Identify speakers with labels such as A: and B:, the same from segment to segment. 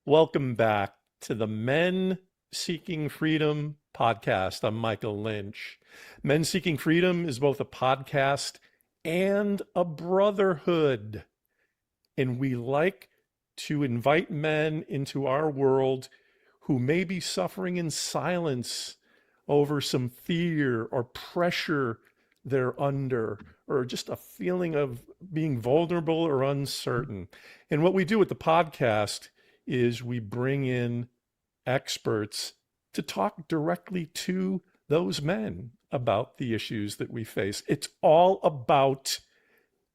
A: Welcome back to the Men Seeking Freedom podcast. I'm Michael Lynch. Men Seeking Freedom is both a podcast and a brotherhood. And we like to invite men into our world who may be suffering in silence over some fear or pressure they're under, or just a feeling of being vulnerable or uncertain. And what we do with the podcast is we bring in experts to talk directly to those men about the issues that we face. It's all about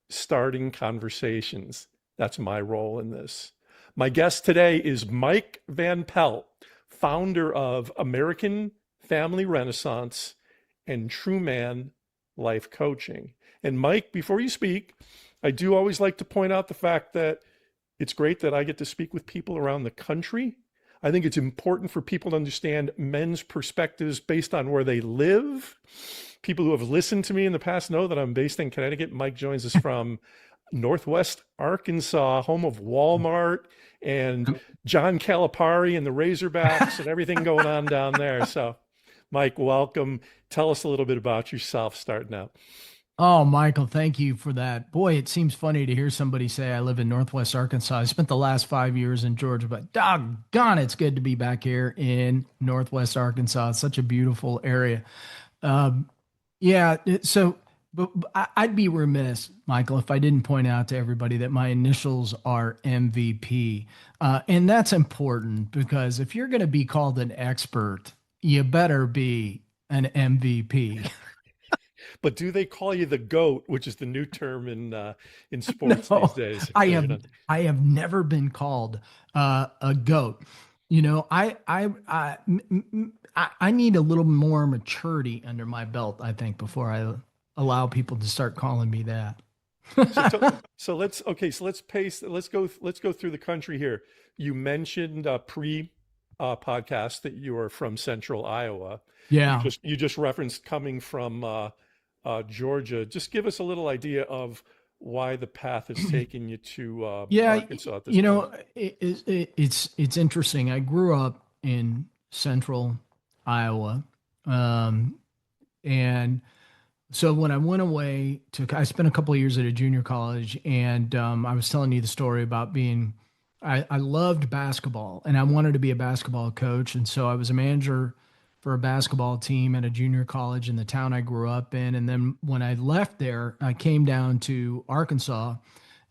A: starting conversations. That's my role in this. My guest today is Mike Van Pelt, founder of American Family Renaissance and True Man Life Coaching. And Mike, before you speak, I do always like to point out the fact that it's great that I get to speak with people around the country. I think it's important for people to understand men's perspectives based on where they live. People who have listened to me in the past know that I'm based in Connecticut. Mike joins us from Northwest Arkansas, home of Walmart and John Calipari and the Razorbacks and everything going on down there. So, Mike, welcome. Tell us a little bit about yourself starting out.
B: Oh, Michael, thank you for that. Boy, it seems funny to hear somebody say I live in Northwest Arkansas. I spent the last 5 years in Georgia, but doggone, it's good to be back here in Northwest Arkansas. It's such a beautiful area. Um, I'd be remiss, Michael, if I didn't point out to everybody that my initials are MVP. And that's important because if you're going to be called an expert, you better be an MVP.
A: But do they call you the GOAT, which is the new term in sports these
B: No,
A: days?
B: I
A: Or,
B: have I have never been called a goat. You know, I need a little more maturity under my belt, I think, before I allow people to start calling me that.
A: so so let's okay. So let's pace. Let's go through the country here. You mentioned pre podcast that you are from Central Iowa.
B: Yeah.
A: You just referenced coming from Georgia. Just give us a little idea of why the path has taken you to
B: Yeah,
A: Arkansas at this point.
B: it's interesting. I grew up in central Iowa, um, and so when I went away I spent a couple of years at a junior college, and I was telling you the story about I loved basketball, and I wanted to be a basketball coach, and so I was a manager for a basketball team at a junior college in the town I grew up in, and then when I left there, I came down to Arkansas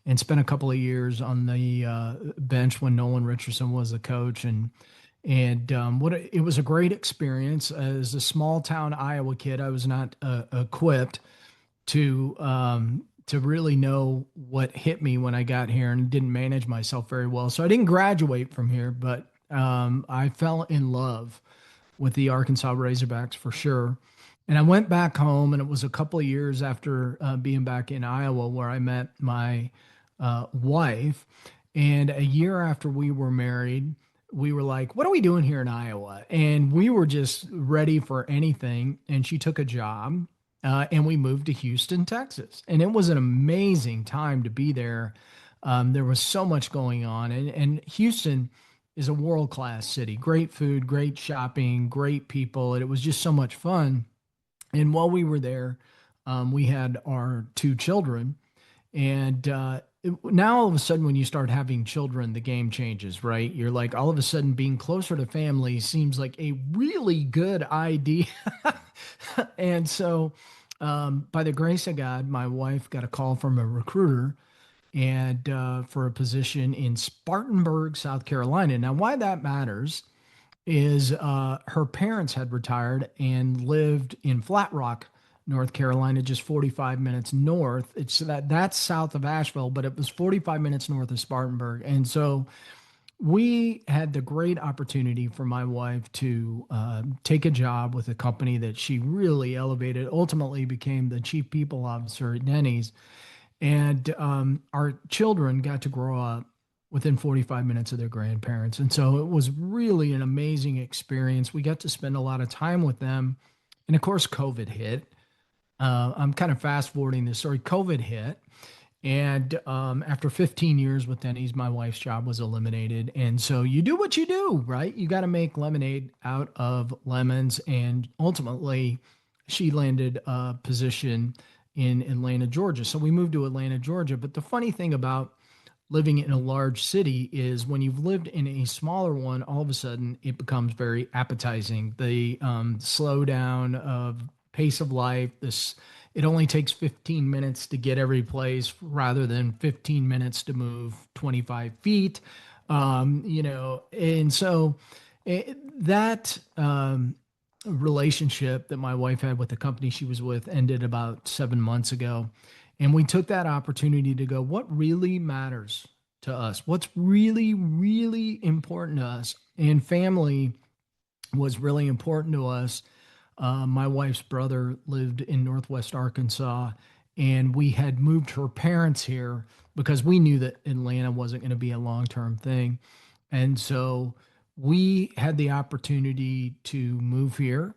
B: and spent a couple of years on the bench when Nolan Richardson was the coach, it was a great experience. As a small town Iowa kid, I was not equipped to really know what hit me when I got here, and didn't manage myself very well. So I didn't graduate from here, but I fell in love with the Arkansas Razorbacks for sure. And I went back home, and it was a couple of years after being back in Iowa where I met my wife. And a year after we were married, we were like, what are we doing here in Iowa? And we were just ready for anything. And she took a job, and we moved to Houston, Texas. And it was an amazing time to be there. There was so much going on. And Houston is a world class city, great food, great shopping, great people. And it was just so much fun. And while we were there, we had our two children. And now all of a sudden, when you start having children, the game changes, right? You're like, all of a sudden, being closer to family seems like a really good idea. And so, by the grace of God, my wife got a call from a recruiter and for a position in Spartanburg, South Carolina. Now, why that matters is her parents had retired and lived in Flat Rock, North Carolina, just 45 minutes north. That's south of Asheville, but it was 45 minutes north of Spartanburg. And so we had the great opportunity for my wife to take a job with a company that she really elevated, ultimately became the chief people officer at Denny's. And our children got to grow up within 45 minutes of their grandparents. And so it was really an amazing experience. We got to spend a lot of time with them. And of course, COVID hit. I'm kind of fast forwarding this story. COVID hit. And after 15 years with Denny's, my wife's job was eliminated. And so you do what you do, right? You got to make lemonade out of lemons. And ultimately, she landed a position in Atlanta, Georgia. So we moved to Atlanta, Georgia. But the funny thing about living in a large city is when you've lived in a smaller one, all of a sudden it becomes very appetizing. The slowdown of pace of life, this it only takes 15 minutes to get every place rather than 15 minutes to move 25 feet. And so that relationship that my wife had with the company she was with ended about 7 months ago. And we took that opportunity to go, what really matters to us? What's really, really important to us? And family was really important to us. My wife's brother lived in Northwest Arkansas, and we had moved her parents here because we knew that Atlanta wasn't going to be a long term thing. And so we had the opportunity to move here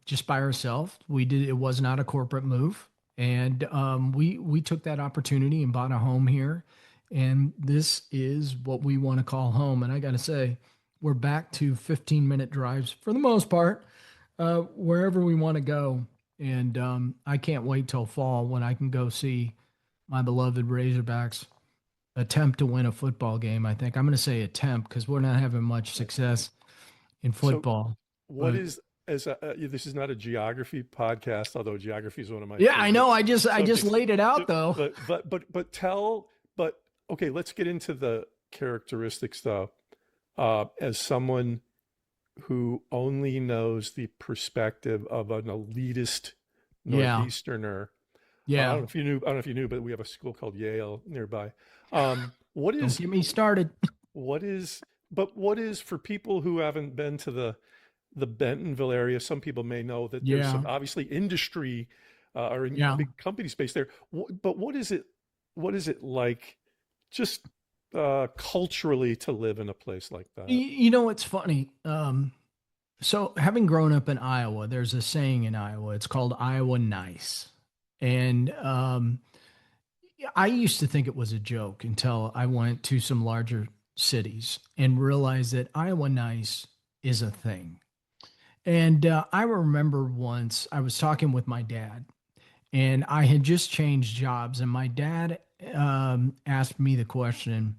B: just by ourselves. We did, it was not a corporate move. And we took that opportunity and bought a home here. And this is what we want to call home. And I got to say, we're back to 15-minute drives for the most part, wherever we want to go. And I can't wait till fall when I can go see my beloved Razorbacks attempt to win a football game. I think I'm going to say attempt because we're not having much success in
A: So,
B: football.
A: what
B: But
A: is this is not a geography podcast, although geography is one of my
B: yeah, I
A: favorite
B: know. I just
A: subjects.
B: laid it out
A: So,
B: though.
A: but tell, but okay, let's get into the characteristics though. As someone who only knows the perspective of an elitist
B: Yeah,
A: Northeasterner. I
B: yeah.
A: don't know if you knew. I don't know if you knew, but we have a school called Yale nearby. What
B: Don't
A: is
B: get me started.
A: what is but what is for people who haven't been to the Bentonville area? Some people may know that there's
B: Yeah,
A: some obviously industry or in
B: yeah.
A: big company space there. But what is it? What is it like, just culturally, to live in a place like that?
B: It's funny. So having grown up in Iowa, there's a saying in Iowa. It's called Iowa nice, and I used to think it was a joke until I went to some larger cities and realized that Iowa nice is a thing. And I remember once I was talking with my dad, and I had just changed jobs, and my dad asked me the question,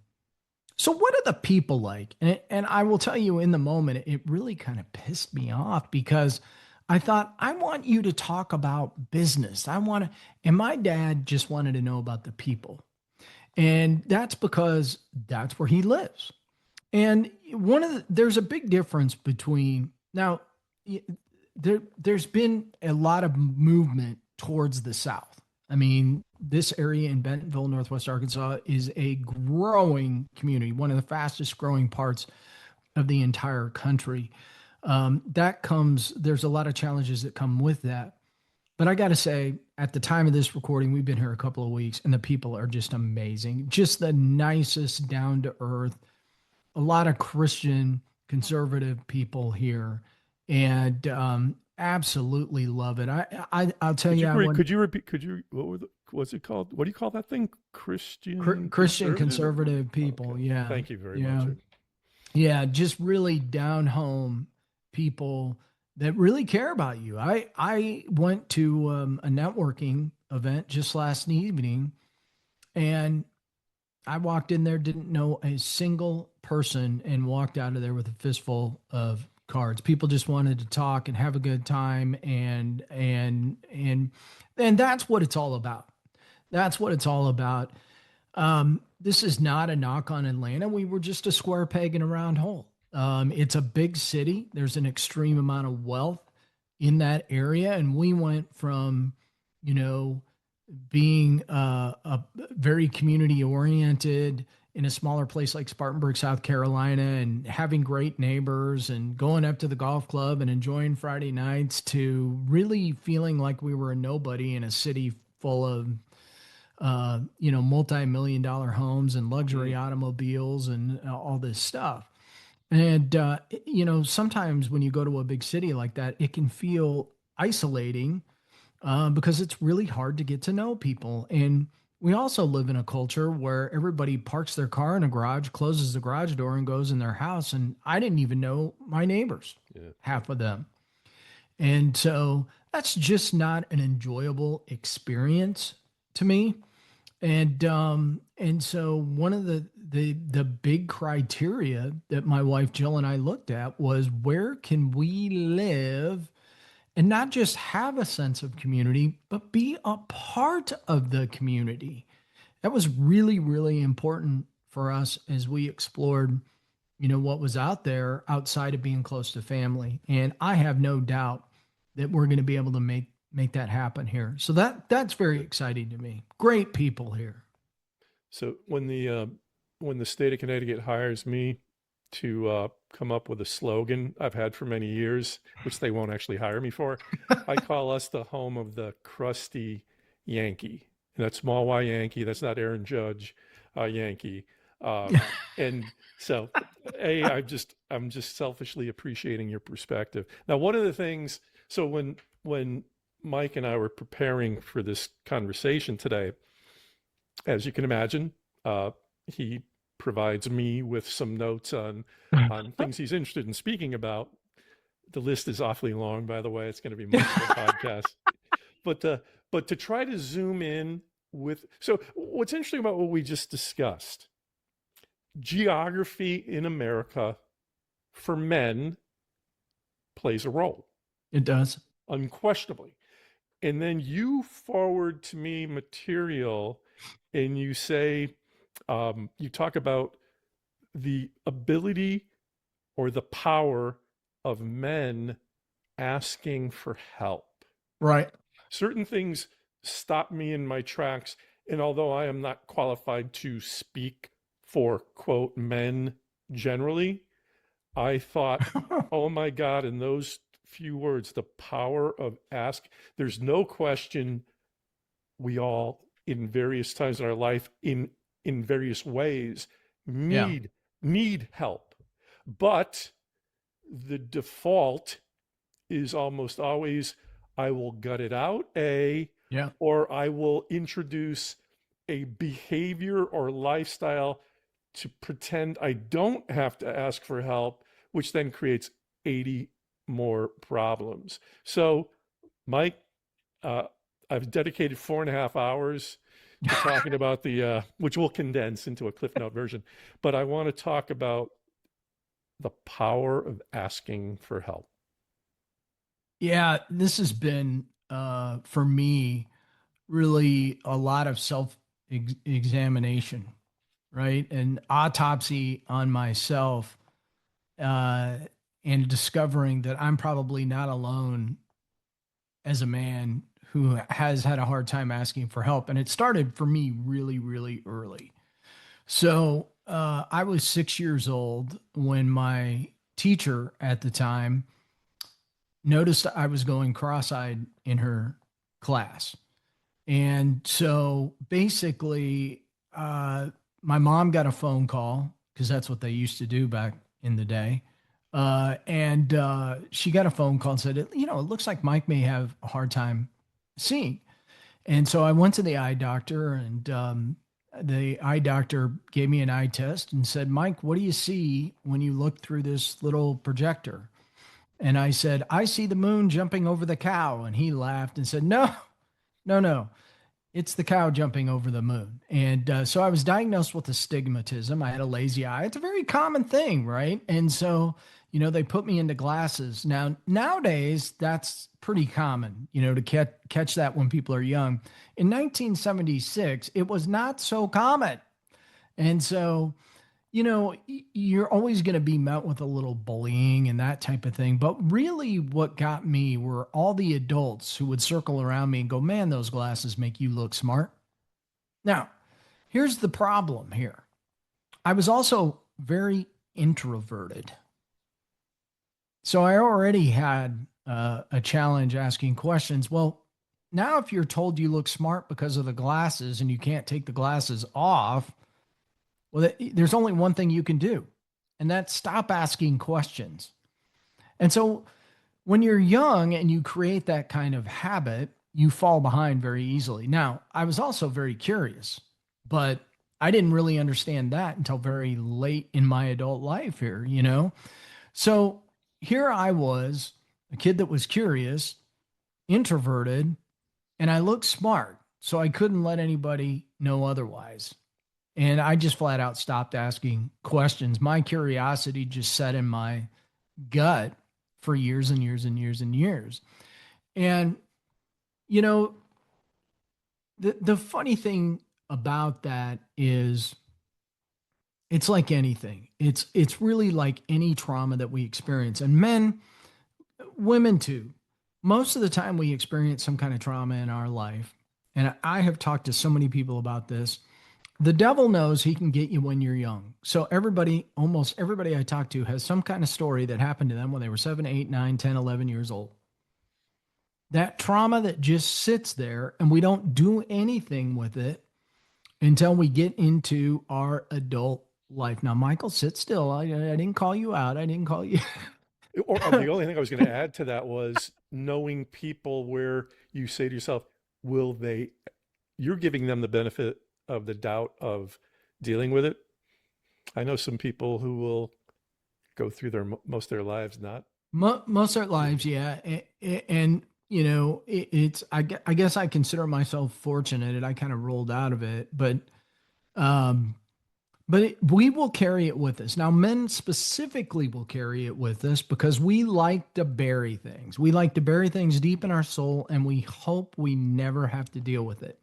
B: so what are the people like? And I will tell you in the moment, it really kind of pissed me off because I thought, I want you to talk about business. And my dad just wanted to know about the people. And that's because that's where he lives. And there's a big difference between now, there's been a lot of movement towards the South. I mean, this area in Bentonville, Northwest Arkansas, is a growing community, one of the fastest growing parts of the entire country. There's a lot of challenges that come with that. But I got to say, at the time of this recording, we've been here a couple of weeks and the people are just amazing. Just the nicest, down to earth, a lot of Christian conservative people here, and absolutely love it. I'll tell you,
A: Could you repeat? Could you what's it called? What do you call that thing? Christian
B: Christian
A: conservative?
B: conservative people.
A: Okay.
B: Yeah,
A: Thank you very much.
B: yeah, yeah. Just really down home people that really care about you. I went to a networking event just last evening, and I walked in there, didn't know a single person, and walked out of there with a fistful of cards. People just wanted to talk and have a good time, and that's what it's all about. That's what it's all about. This is not a knock on Atlanta. We were just a square peg in a round hole. It's a big city. There's an extreme amount of wealth in that area, and we went from, you know, being a very community oriented in a smaller place like Spartanburg, South Carolina, and having great neighbors and going up to the golf club and enjoying Friday nights to really feeling like we were a nobody in a city full of, multi-million dollar homes and luxury
A: Mm.
B: automobiles and all this stuff. And, sometimes when you go to a big city like that, it can feel isolating because it's really hard to get to know people. And we also live in a culture where everybody parks their car in a garage, closes the garage door, and goes in their house. And I didn't even know my neighbors,
A: Yeah.
B: half of them. And so that's just not an enjoyable experience to me. And so one of the big criteria that my wife Jill and I looked at was, where can we live and not just have a sense of community, but be a part of the community. That was really, really important for us as we explored, what was out there outside of being close to family. And I have no doubt that we're going to be able to make that happen here. So that's very exciting to me. Great people here.
A: So when the state of Connecticut hires me to come up with a slogan I've had for many years, which they won't actually hire me for, I call us the home of the crusty Yankee. And that's small Y Yankee. That's not Aaron Judge Yankee. Uh, and so, I'm just selfishly appreciating your perspective. Now, one of the things, so when Mike and I were preparing for this conversation today, as you can imagine, he provides me with some notes on things he's interested in speaking about. The list is awfully long, by the way. It's going to be multiple podcasts. But to try to zoom in with, so what's interesting about what we just discussed, geography in America for men plays a role,
B: It does.
A: unquestionably. And then you forward to me material and you say, you talk about the ability or the power of men asking for help.
B: Right.
A: Certain things stop me in my tracks. And although I am not qualified to speak for, quote, men generally, I thought, oh my God, in those few words, the power of ask. There's no question we all, in various times in our life, in various ways,
B: Yeah.
A: need help. But the default is almost always, I will gut it out,
B: Yeah.
A: or I will introduce a behavior or lifestyle to pretend I don't have to ask for help, which then creates 80 more problems. So, Mike, uh, I've dedicated 4.5 hours to talking about which we'll condense into a Cliff Note version, but I want to talk about the power of asking for help.
B: Yeah, this has been for me really a lot of self examination, right? And autopsy on myself, uh, and discovering that I'm probably not alone as a man who has had a hard time asking for help. And it started for me really, really early. So I was 6 years old when my teacher at the time noticed I was going cross eyed in her class. And so basically, my mom got a phone call because that's what they used to do back in the day. And she got a phone call and said, it looks like Mike may have a hard time seeing. And so I went to the eye doctor, and the eye doctor gave me an eye test and said, Mike, what do you see when you look through this little projector? And I said, I see the moon jumping over the cow. And he laughed and said, No, no, no. It's the cow jumping over the moon. And so I was diagnosed with astigmatism. I had a lazy eye. It's a very common thing, right? And so, they put me into glasses. Now, nowadays, that's pretty common, to catch that when people are young. In 1976, it was not so common. And so, you're always going to be met with a little bullying and that type of thing. But really, what got me were all the adults who would circle around me and go, Man, those glasses make you look smart. Now, here's the problem here. I was also very introverted. So I already had a challenge asking questions. Well, now if you're told you look smart because of the glasses and you can't take the glasses off, well, there's only one thing you can do, and that's stop asking questions. And so when you're young and you create that kind of habit, you fall behind very easily. Now, I was also very curious, but I didn't really understand that until very late in my adult life here, you know? So here I was, a kid that was curious, introverted, and I looked smart. So I couldn't let anybody know otherwise. And I just flat out stopped asking questions. My curiosity just set in my gut for years and years and years and years. And, you know, the funny thing about that is it's like anything. It's really like any trauma that we experience. And men, women too. Most of the time we experience some kind of trauma in our life. And I have talked to so many people about this. The devil knows he can get you when you're young. So everybody, almost everybody I talk to has some kind of story that happened to them when they were 7, 8, 9, 10, 11 years old. That trauma that just sits there and we don't do anything with it until we get into our adult life. Now, Michael, sit still. I didn't call you out. I didn't call you.
A: Or the only thing I was going to add to that was knowing people where you say to yourself, will they, you're giving them the benefit of the doubt of dealing with it. I know some people who will go through their most of their lives not
B: Most of our
A: dealing
B: lives,
A: with it.
B: yeah. And you know, it's, I guess I consider myself fortunate and I kind of rolled out of it, um, we will carry it with us. Now, men specifically will carry it with us because we like to bury things. We like to bury things deep in our soul, and we hope we never have to deal with it.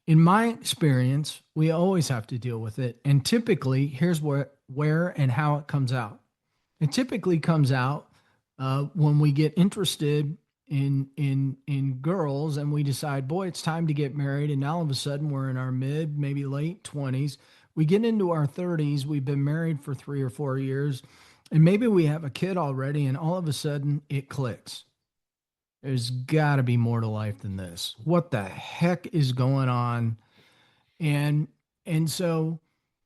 B: In my experience, we always have to deal with it. And typically, here's where and how it comes out. It typically comes out when we get interested in girls and we decide, boy, it's time to get married. And all of a sudden, we're in our mid, maybe late 20s. We get into our 30s. We've been married for 3 or 4 years, and maybe we have a kid already. And all of a sudden, it clicks. There's got to be more to life than this. What the heck is going on? And and so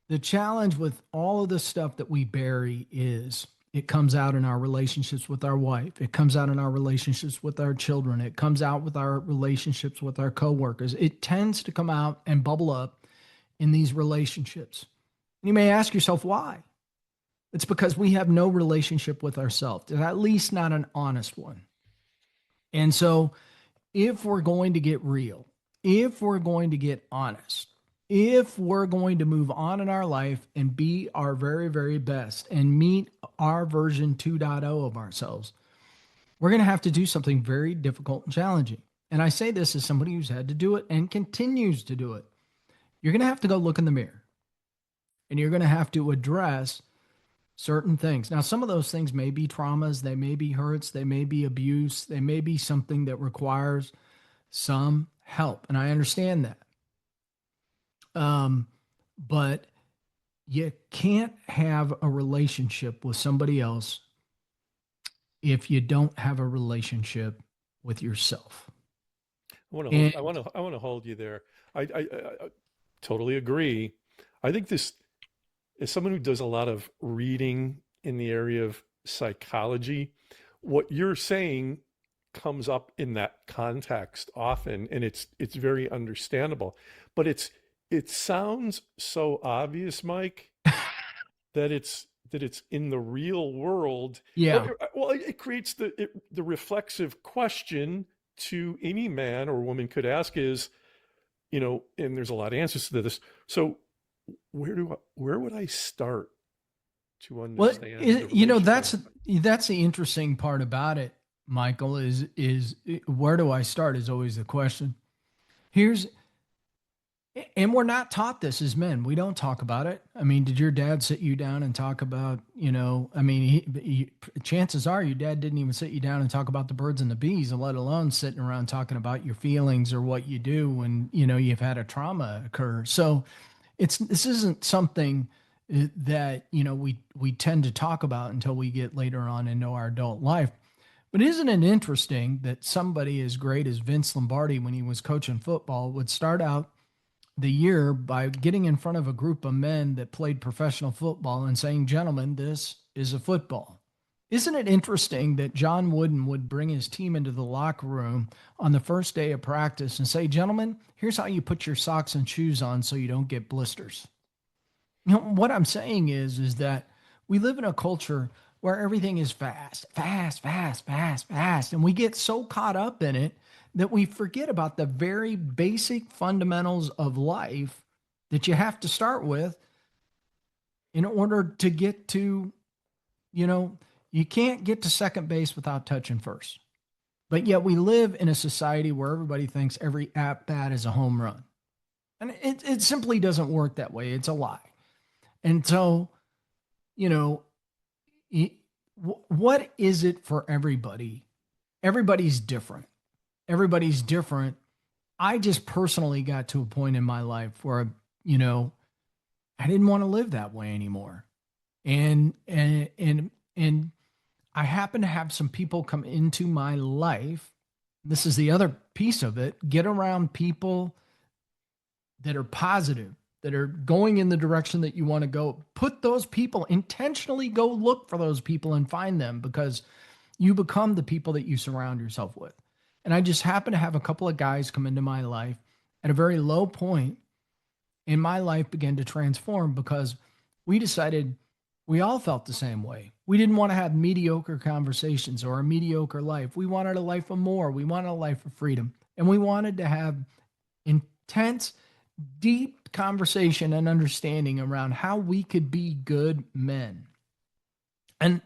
B: the challenge with all of the stuff that we bury is it comes out in our relationships with our wife. It comes out in our relationships with our children. It comes out with our relationships with our coworkers. It tends to come out and bubble up in these relationships. You may ask yourself why. It's because we have no relationship with ourselves, at least not an honest one. And so if we're going to get real, if we're going to get honest, if we're going to move on in our life and be our very, very best and meet our version 2.0 of ourselves, we're going to have to do something very difficult and challenging. And I say this as somebody who's had to do it and continues to do it. You're going to have to go look in the mirror and you're going to have to address certain things. Now, some of those things may be traumas, they may be hurts, they may be abuse, they may be something that requires some help. And I understand that. But you can't have a relationship with somebody else if you don't have a relationship with yourself. And
A: I want to hold you there. I totally agree. I think this, as someone who does a lot of reading in the area of psychology, what you're saying comes up in that context often, and it's very understandable. But it sounds so obvious, Mike, that it's in the real world.
B: yeah,
A: Well, it creates the reflexive question to any man or woman could ask is, and there's a lot of answers to this. So where would I start to
B: well,
A: understand the relationship?
B: that's the interesting part about it, Michael. Is where do I start? Is always the question. Here's And we're not taught this as men. We don't talk about it. I mean, did your dad sit you down and talk about, I mean, chances are your dad didn't even sit you down and talk about the birds and the bees, and let alone sitting around talking about your feelings or what you do when, you've had a trauma occur. So this isn't something that, we tend to talk about until we get later on into our adult life. But isn't it interesting that somebody as great as Vince Lombardi, when he was coaching football, would start out the year by getting in front of a group of men that played professional football and saying, gentlemen, this is a football. Isn't it interesting that John Wooden would bring his team into the locker room on the first day of practice and say, "Gentlemen, here's how you put your socks and shoes on so you don't get blisters." You know, what I'm saying is that we live in a culture where everything is fast, fast, fast, fast, fast. And we get so caught up in it that we forget about the very basic fundamentals of life that you have to start with in order to get to, you know, you can't get to second base without touching first. But yet we live in a society where everybody thinks every at bat is a home run. And it simply doesn't work that way. It's a lie. And so, you know, what is it for everybody? Everybody's different. Everybody's different. I just personally got to a point in my life where, you know, I didn't want to live that way anymore. And I happen to have some people come into my life. This is the other piece of it. Get around people that are positive, that are going in the direction that you want to go. Put those people, intentionally go look for those people and find them, because you become the people that you surround yourself with. And I just happen to have a couple of guys come into my life at a very low point, and my life began to transform because we decided we all felt the same way. We didn't want to have mediocre conversations or a mediocre life. We wanted a life of more. We wanted a life of freedom. And we wanted to have intense, deep conversation and understanding around how we could be good men. And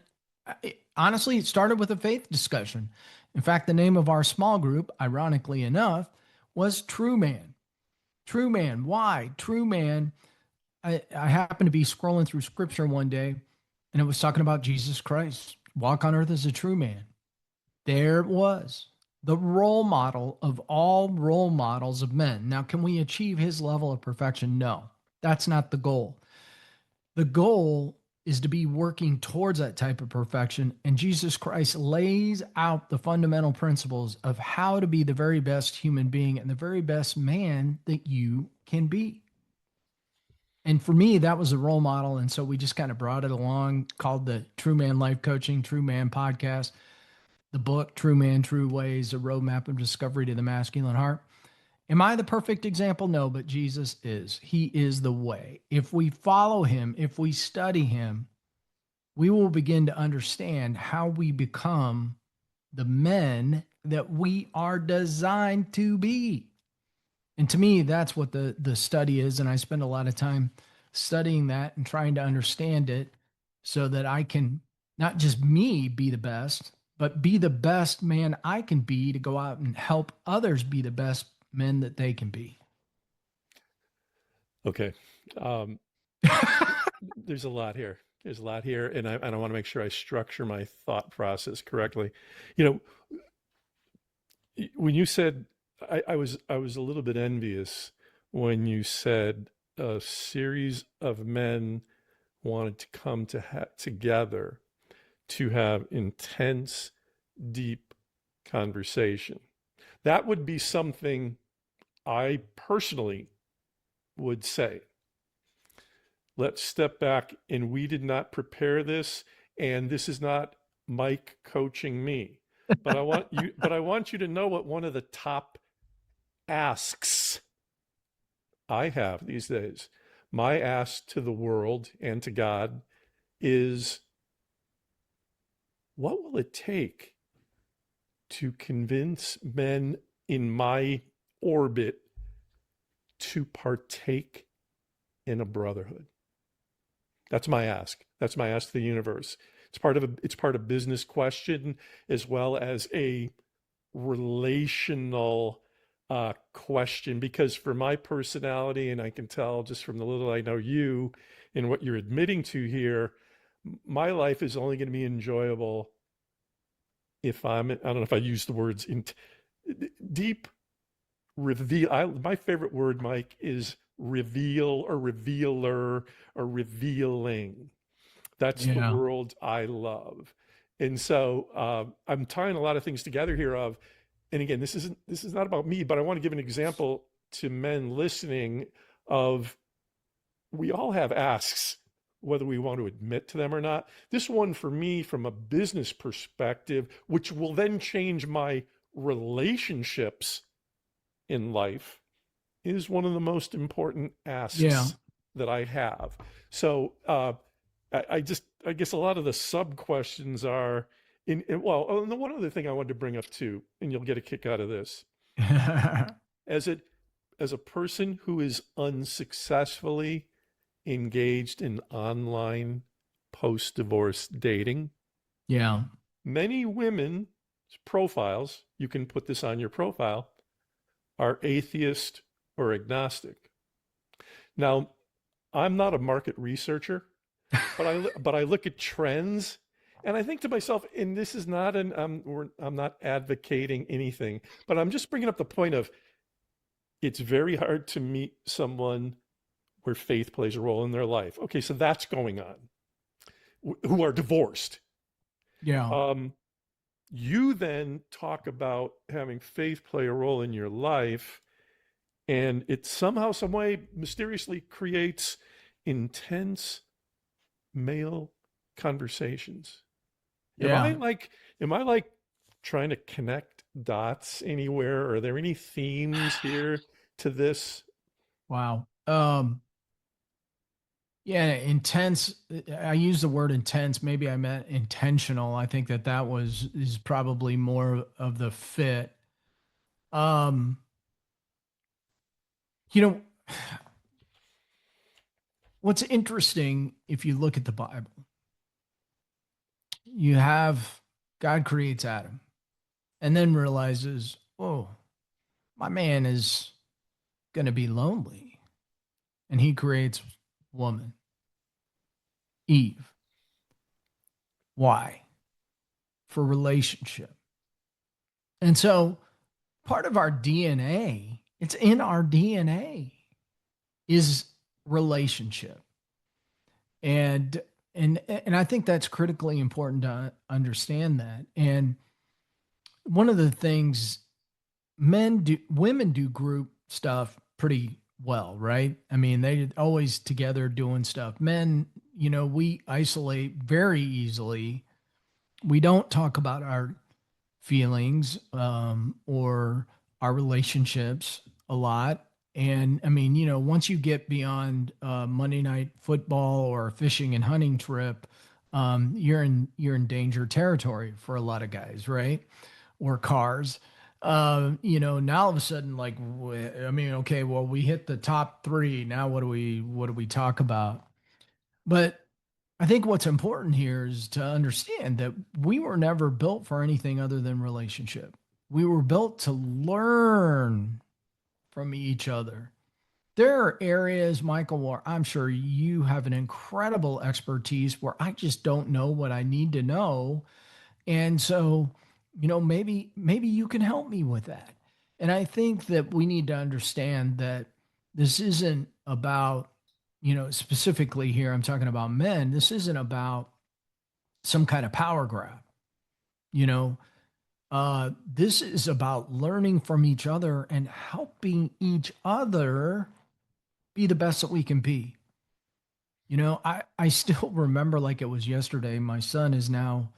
B: honestly, it started with a faith discussion. In fact, the name of our small group, ironically enough, was True Man. True Man. Why? True Man. I happened to be scrolling through scripture one day, and it was talking about Jesus Christ. Walk on earth as a true man. There it was, the role model of all role models of men. Now, can we achieve his level of perfection? No, that's not the goal. The goal is to be working towards that type of perfection. And Jesus Christ lays out the fundamental principles of how to be the very best human being and the very best man that you can be. And for me, that was a role model. And so we just kind of brought it along, called the True Man Life Coaching, True Man Podcast, the book, True Man, True Ways, a roadmap of discovery to the masculine heart. Am I the perfect example? No, but Jesus is. He is the way. If we follow him, if we study him, we will begin to understand how we become the men that we are designed to be. And to me, that's what the study is. And I spend a lot of time studying that and trying to understand it so that I can not just me be the best, but be the best man I can be to go out and help others be the best men that they can be.
A: Okay. There's a lot here. There's a lot here. And I want to make sure I structure my thought process correctly. You know, when you said, I was a little bit envious when you said a series of men wanted to come together to have intense, deep conversation. That would be something I personally would say. Let's step back, and we did not prepare this, and this is not Mike coaching me. But I want you to know what one of the top asks I have these days. My ask to the world and to God is, what will it take to convince men in my orbit to partake in a brotherhood? That's my ask. That's my ask to the universe. It's part of business question as well as a relational question, because for my personality, and I can tell just from the little I know you and what you're admitting to here, my life is only going to be enjoyable if I don't know if I use the words in deep reveal. My favorite word, Mike, is reveal or revealer or revealing. That's the world I love. And so I'm tying a lot of things together here and again, this is not about me, but I want to give an example to men listening of, we all have asks. whether we want to admit to them or not. This one for me, from a business perspective, which will then change my relationships in life, is one of the most important
B: Yeah.
A: asks that I have. So I guess a lot of the sub questions are well, and the one other thing I wanted to bring up too, and you'll get a kick out of this, as it as a person who is unsuccessfully engaged in online post-divorce dating,
B: Yeah.
A: many women's profiles, you can put this on your profile, are atheist or agnostic. Now, I'm not a market researcher, but I look at trends, and I think to myself, and this is not I'm not advocating anything, but I'm just bringing up the point of, it's very hard to meet someone where faith plays a role in their life. Okay, so that's going on, who are divorced.
B: Yeah.
A: Um, you then talk about having faith play a role in your life, and it somehow, some way, mysteriously creates intense male conversations. Am I
B: Yeah.
A: like, am I like trying to connect dots anywhere? Are there any themes here to this?
B: Wow. Yeah, intense. I use the word intense. Maybe I meant intentional. I think that that was is probably more of the fit. Um, you know, what's interesting if you look at the Bible, you have God creates Adam and then realizes, oh, my man is going to be lonely. And he creates woman, Eve. Why? For relationship. And so part of our DNA, it's in our DNA, is relationship. And and I think that's critically important to understand that. And one of the things women do group stuff pretty well, right? I mean, they always together doing stuff. Men, we isolate very easily. We don't talk about our feelings or our relationships a lot. And I mean, once you get beyond Monday night football or a fishing and hunting trip, you're in danger territory for a lot of guys, right? Or cars. Now all of a sudden, like, I mean, okay, well, we hit the top three. Now, what do we talk about? But I think what's important here is to understand that we were never built for anything other than relationship. We were built to learn from each other. There are areas, Michael, where I'm sure you have an incredible expertise where I just don't know what I need to know. And so, maybe you can help me with that. And I think that we need to understand that this isn't about, specifically here, I'm talking about men. This isn't about some kind of power grab. You know, this is about learning from each other and helping each other be the best that we can be. I still remember like it was yesterday. My son is now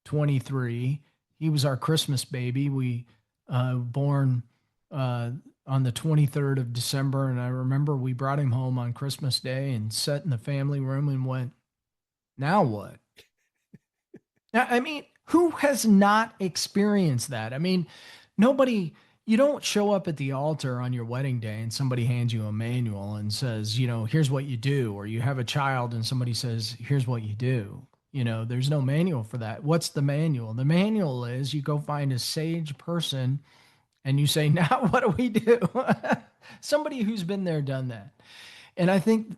B: 23. He was our Christmas baby. We born on the 23rd of December. And I remember we brought him home on Christmas Day and sat in the family room and went, now what? Now, I mean, who has not experienced that? I mean, nobody, you don't show up at the altar on your wedding day and somebody hands you a manual and says, here's what you do. Or you have a child and somebody says, here's what you do. There's no manual for that. What's the manual? The manual is you go find a sage person and you say, now what do we do? Somebody who's been there, done that. And I think,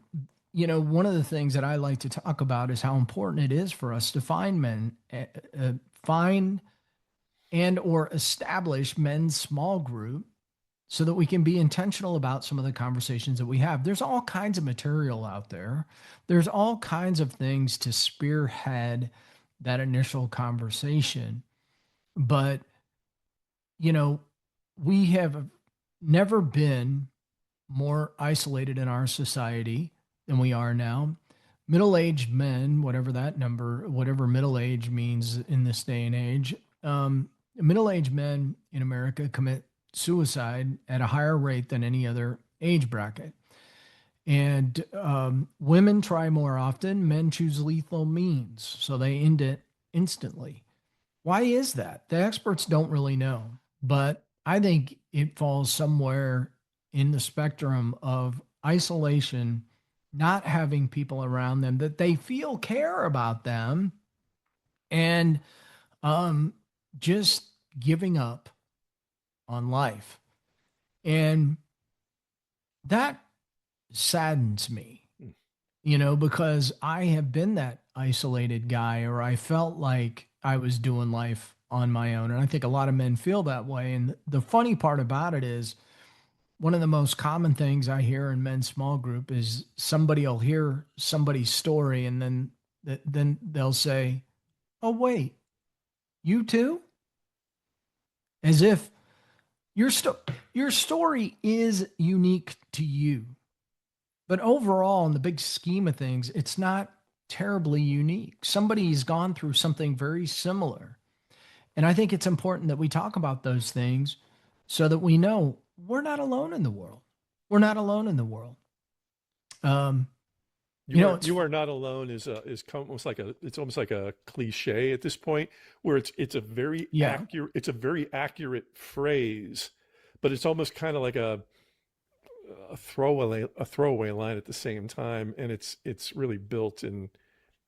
B: one of the things that I like to talk about is how important it is for us to find men, find and or establish men's small group so that we can be intentional about some of the conversations that we have. There's all kinds of material out there. There's all kinds of things to spearhead that initial conversation. But, we have never been more isolated in our society than we are now. middle-aged men, whatever middle age means in this day and age, middle-aged men in America commit suicide at a higher rate than any other age bracket. And women try more often, men choose lethal means, so they end it instantly. Why is that? The experts don't really know, but I think it falls somewhere in the spectrum of isolation, not having people around them that they feel care about them, and um, just giving up on life. And that saddens me,
A: Hmm.
B: because I have been that isolated guy, or I felt like I was doing life on my own. And I think a lot of men feel that way. And the funny part about it is, one of the most common things I hear in men's small group is somebody will hear somebody's story, and then they'll say, "Oh, wait, you too?" As if your story is unique to you. But overall, in the big scheme of things, it's not terribly unique. Somebody's gone through something very similar. And I think it's important that we talk about those things so that we know we're not alone in the world. We're not alone in the world. Um, it's
A: You are not alone almost like a cliche at this point, where it's a very
B: yeah.
A: accurate phrase, but it's almost kind of like a throwaway line at the same time, and it's really built in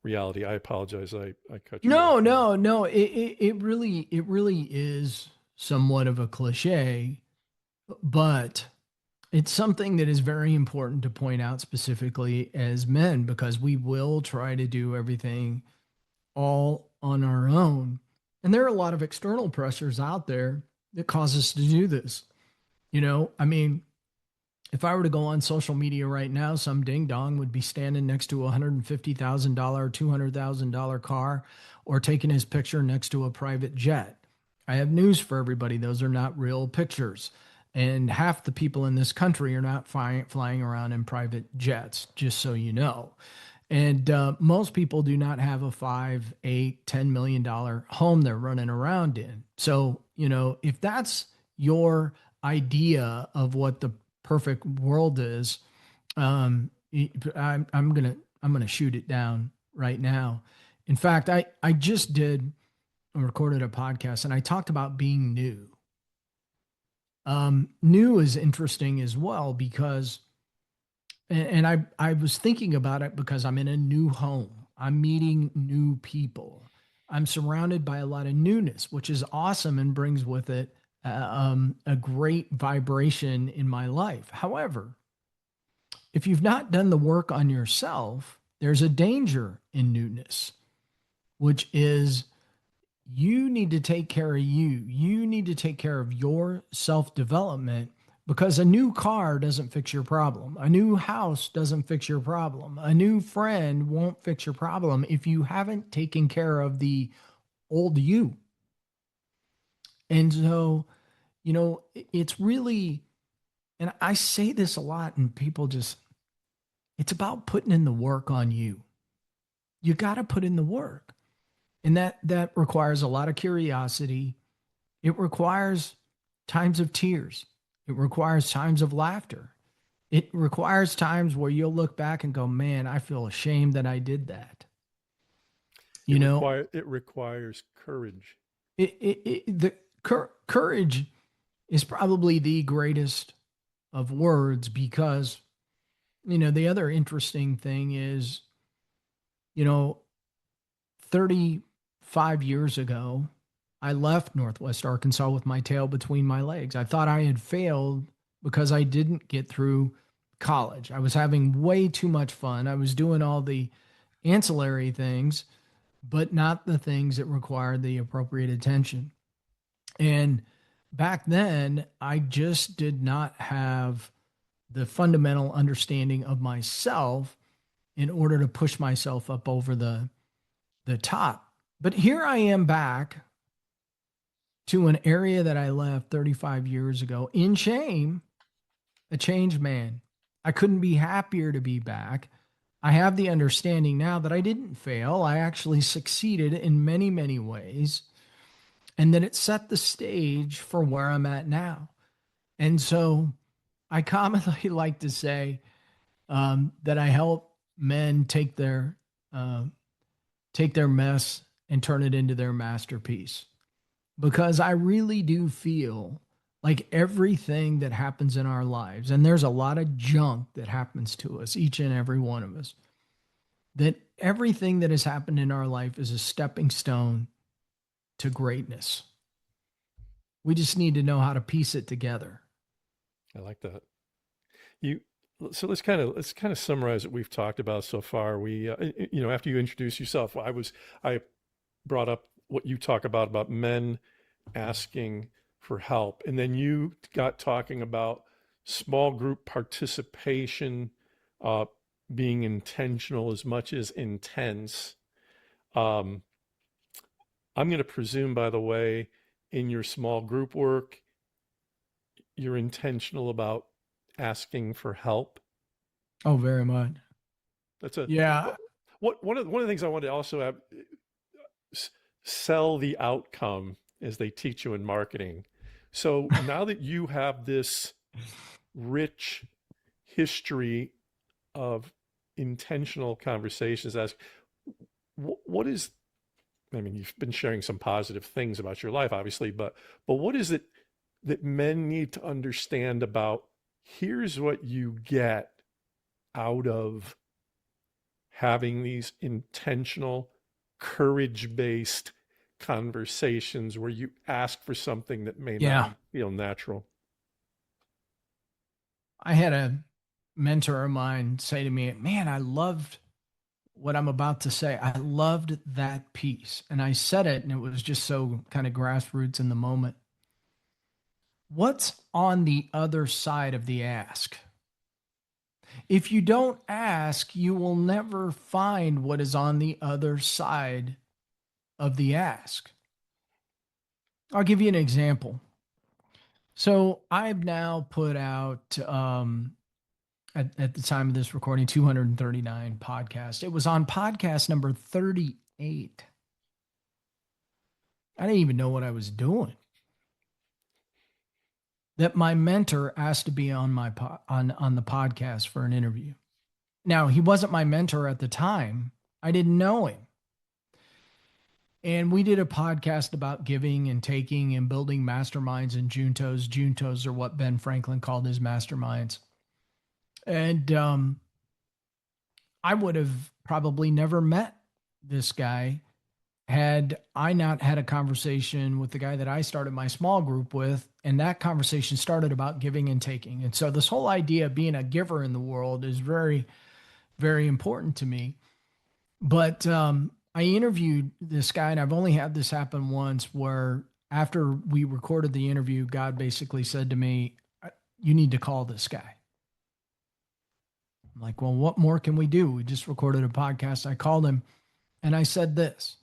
A: reality. I apologize, I cut you off
B: No,
A: there.
B: no, no. It really is somewhat of a cliche, but it's something that is very important to point out specifically as men, because we will try to do everything all on our own. And there are a lot of external pressures out there that cause us to do this. I mean, if I were to go on social media right now, some ding dong would be standing next to a $150,000, $200,000 car, or taking his picture next to a private jet. I have news for everybody. Those are not real pictures. And half the people in this country are not flying around in private jets, just so you know. And most people do not have a 5, 8, $10 million home they're running around in. So, if that's your idea of what the perfect world is, I'm gonna shoot it down right now. In fact, I just did recorded a podcast, and I talked about being new. New is interesting as well, because and I was thinking about it because I'm in a new home. I'm meeting new people. I'm surrounded by a lot of newness, which is awesome and brings with it a great vibration in my life. However, if you've not done the work on yourself, there's a danger in newness, which is you need to take care of you. You need to take care of your self development, because a new car doesn't fix your problem. A new house doesn't fix your problem. A new friend won't fix your problem if you haven't taken care of the old you. And so, it's really, and I say this a lot, and people just, it's about putting in the work on you. You got to put in the work. And that requires a lot of curiosity. It requires times of tears. It requires times of laughter. It requires times where you'll look back and go, man, I feel ashamed that I did that. You know,
A: It requires courage.
B: the courage is probably the greatest of words, because, the other interesting thing is, you know, 35 years ago, I left Northwest Arkansas with my tail between my legs. I thought I had failed because I didn't get through college. I was having way too much fun. I was doing all the ancillary things, but not the things that required the appropriate attention. And back then, I just did not have the fundamental understanding of myself in order to push myself up over the top. But here I am back to an area that I left 35 years ago in shame, a changed man. I couldn't be happier to be back. I have the understanding now that I didn't fail. I actually succeeded in many, many ways, and that it set the stage for where I'm at now. And so I commonly like to say that I help men uh, take their mess and turn it into their masterpiece, because I really do feel like everything that happens in our lives, and there's a lot of junk that happens to us, each and every one of us, that everything that has happened in our life is a stepping stone to greatness. We just need to know how to piece it together.
A: I like that. You so let's kind of summarize what we've talked about so far. After you introduce yourself, I brought up what you talk about men asking for help, and then you got talking about small group participation, uh, being intentional as much as intense. Um, I'm going to presume, by the way, in your small group work, you're intentional about asking for help.
B: Oh, very much.
A: That's a
B: Yeah.
A: one of the things I wanted to also have, sell the outcome as they teach you in marketing. So now that you have this rich history of intentional conversations, as what is, I mean, you've been sharing some positive things about your life, obviously, but what is it that men need to understand about, here's what you get out of having these intentional, courage based conversations where you ask for something that may not
B: Yeah.
A: feel natural?
B: I had a mentor of mine say to me, "Man, I loved what I'm about to say. I loved that piece." And I said it, and it was just so kind of grassroots in the moment. What's on the other side of the ask? If you don't ask, you will never find what is on the other side of the ask. I'll give you an example. So I've now put out, at the time of this recording, 239 podcasts. It was on podcast number 38. I didn't even know what I was doing. That my mentor asked to be on on the podcast for an interview. Now, he wasn't my mentor at the time. I didn't know him. And we did a podcast about giving and taking and building masterminds and juntos. Juntos are what Ben Franklin called his masterminds. And I would have probably never met this guy had I not had a conversation with the guy that I started my small group with. And that conversation started about giving and taking. And so this whole idea of being a giver in the world is very, very important to me. But I interviewed this guy, and I've only had this happen once, where after we recorded the interview, God basically said to me, "You need to call this guy." I'm like, "Well, what more can we do? We just recorded a podcast." I called him and I said this: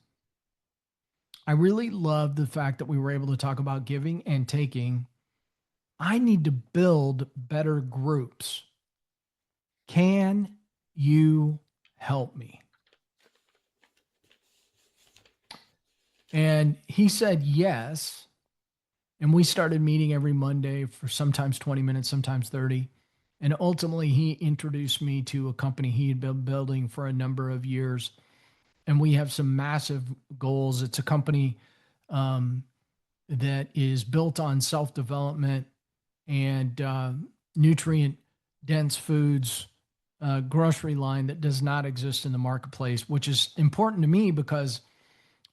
B: "I really love the fact that we were able to talk about giving and taking. I need to build better groups. Can you help me?" And he said yes. And we started meeting every Monday for sometimes 20 minutes, sometimes 30. And ultimately, he introduced me to a company he had been building for a number of years. And we have some massive goals. It's a company um, that is built on self development and nutrient dense foods, grocery line that does not exist in the marketplace, which is important to me because,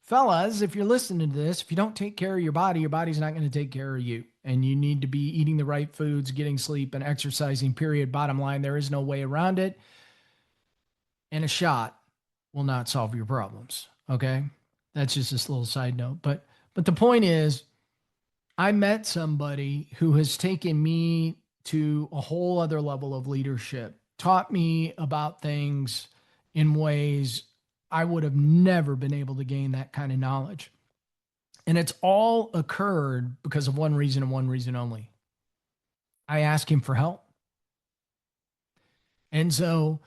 B: fellas, if you're listening to this, if you don't take care of your body's not going to take care of you. And you need to be eating the right foods, getting sleep, and exercising, period. Bottom line, there is no way around it. And a shot will not solve your problems. Okay. That's just this little side note. But the point is, I met somebody who has taken me to a whole other level of leadership, taught me about things in ways I would have never been able to gain that kind of knowledge. And it's all occurred because of one reason and one reason only. I asked him for help. And so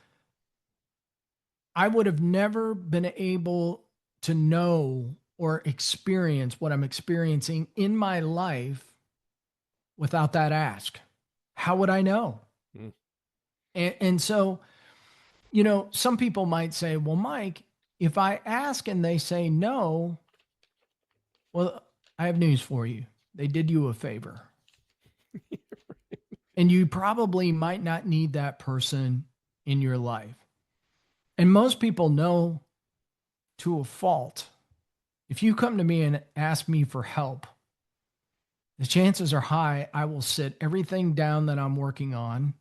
B: I would have never been able to know or experience what I'm experiencing in my life without that ask. How would I know?
A: Mm.
B: And so, some people might say, well, Mike, if I ask and they say no, well, I have news for you. They did you a favor. And you probably might not need that person in your life. And most people know to a fault. If you come to me and ask me for help, the chances are high I will sit everything down that I'm working on.